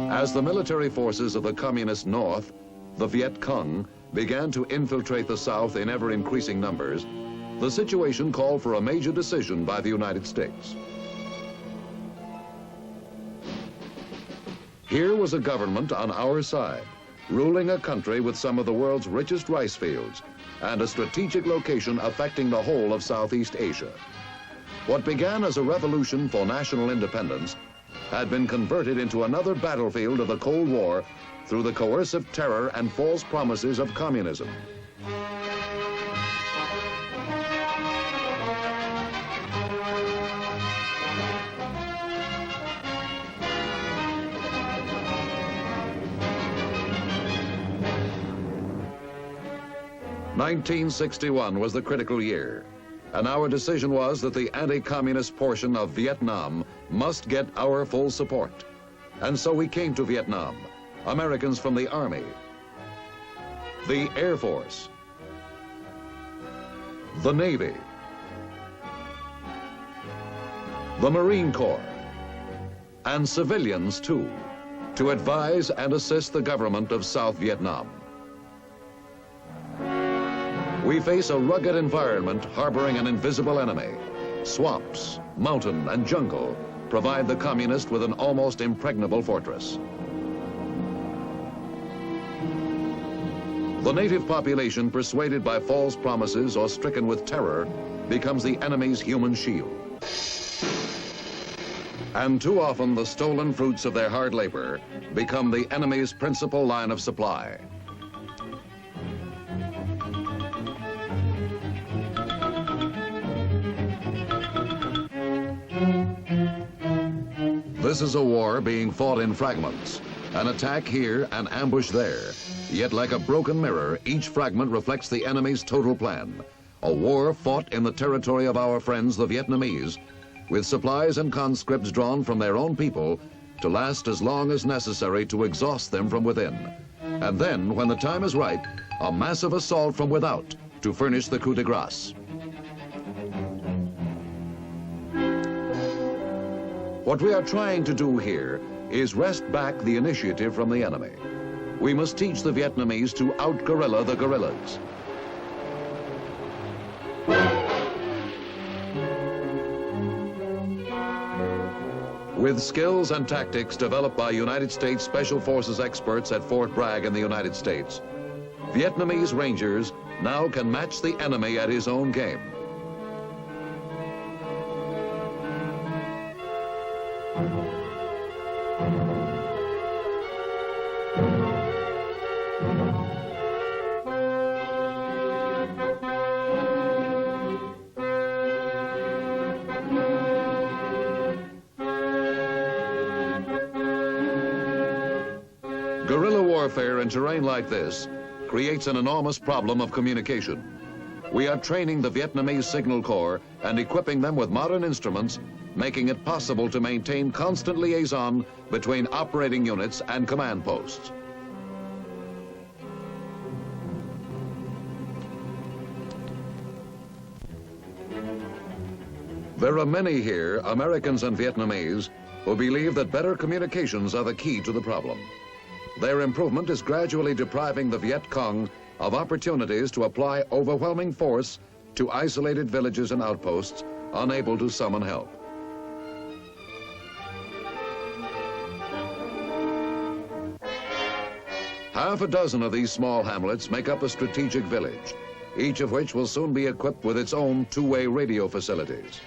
As the military forces of the Communist North, the Viet Cong, began to infiltrate the South in ever-increasing numbers, the situation called for a major decision by the United States. Here was a government on our side, ruling a country with some of the world's richest rice fields and a strategic location affecting the whole of Southeast Asia. What began as a revolution for national independence had been converted into another battlefield of the Cold War through the coercive terror and false promises of communism. (1961) was the critical year, and our decision was that the anti-communist portion of Vietnam must get our full support. And so we came to Vietnam, Americans from the Army, the Air Force, the Navy, the Marine Corps, and civilians too, to advise and assist the government of South Vietnam. We face a rugged environment harboring an invisible enemy. Swamps, mountain, and jungle provide the communist with an almost impregnable fortress. The native population, persuaded by false promises or stricken with terror, becomes the enemy's human shield. And too often, the stolen fruits of their hard labor become the enemy's principal line of supply. This is a war being fought in fragments. An attack here, an ambush there. Yet like a broken mirror, each fragment reflects the enemy's total plan. A war fought in the territory of our friends, the Vietnamese, with supplies and conscripts drawn from their own people to last as long as necessary to exhaust them from within. And then, when the time is right, a massive assault from without to furnish the coup de grace. What we are trying to do here is wrest back the initiative from the enemy. We must teach the Vietnamese to out-guerrilla the guerrillas. With skills and tactics developed by United States Special Forces experts at Fort Bragg in the United States, Vietnamese Rangers now can match the enemy at his own game. Guerrilla warfare in terrain like this creates an enormous problem of communication. We are training the Vietnamese Signal Corps and equipping them with modern instruments, making it possible to maintain constant liaison between operating units and command posts. There are many here, Americans and Vietnamese, who believe that better communications are the key to the problem. Their improvement is gradually depriving the Viet Cong of opportunities to apply overwhelming force to isolated villages and outposts, unable to summon help. Half a dozen of these small hamlets make up a strategic village, each of which will soon be equipped with its own two-way radio facilities.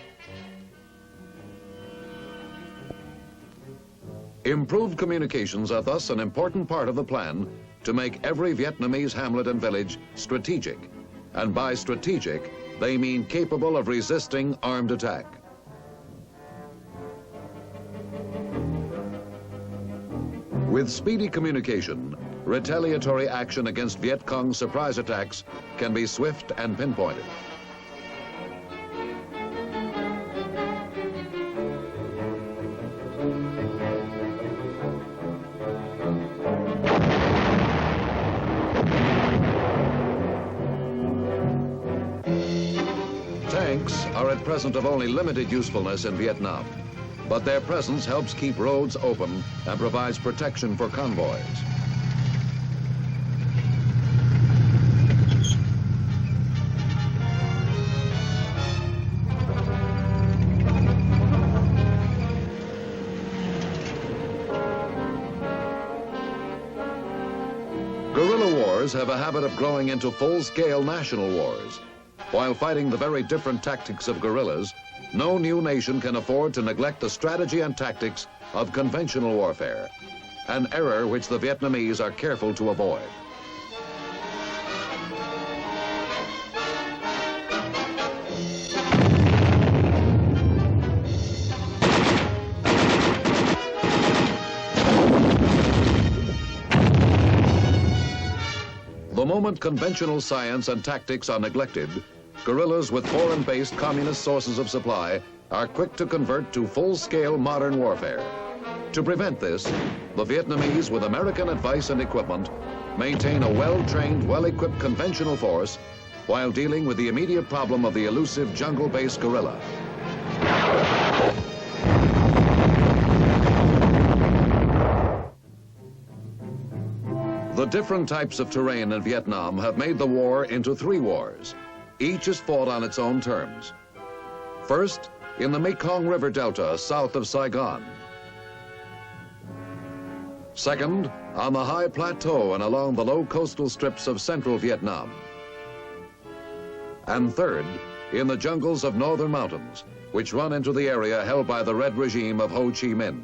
Improved communications are thus an important part of the plan to make every Vietnamese hamlet and village strategic. And by strategic, they mean capable of resisting armed attack. With speedy communication, retaliatory action against Viet Cong surprise attacks can be swift and pinpointed. Tanks are at present of only limited usefulness in Vietnam, but their presence helps keep roads open and provides protection for convoys. Guerrilla wars have a habit of growing into full-scale national wars. While fighting the very different tactics of guerrillas, no new nation can afford to neglect the strategy and tactics of conventional warfare, an error which the Vietnamese are careful to avoid. The moment conventional science and tactics are neglected, guerrillas with foreign-based communist sources of supply are quick to convert to full-scale modern warfare. To prevent this, the Vietnamese, with American advice and equipment, maintain a well-trained, well-equipped conventional force while dealing with the immediate problem of the elusive jungle-based guerrilla. The different types of terrain in Vietnam have made the war into 3 wars. Each is fought on its own terms. First, in the Mekong River Delta south of Saigon. Second, on the high plateau and along the low coastal strips of central Vietnam. And third, in the jungles of northern mountains, which run into the area held by the Red regime of Ho Chi Minh.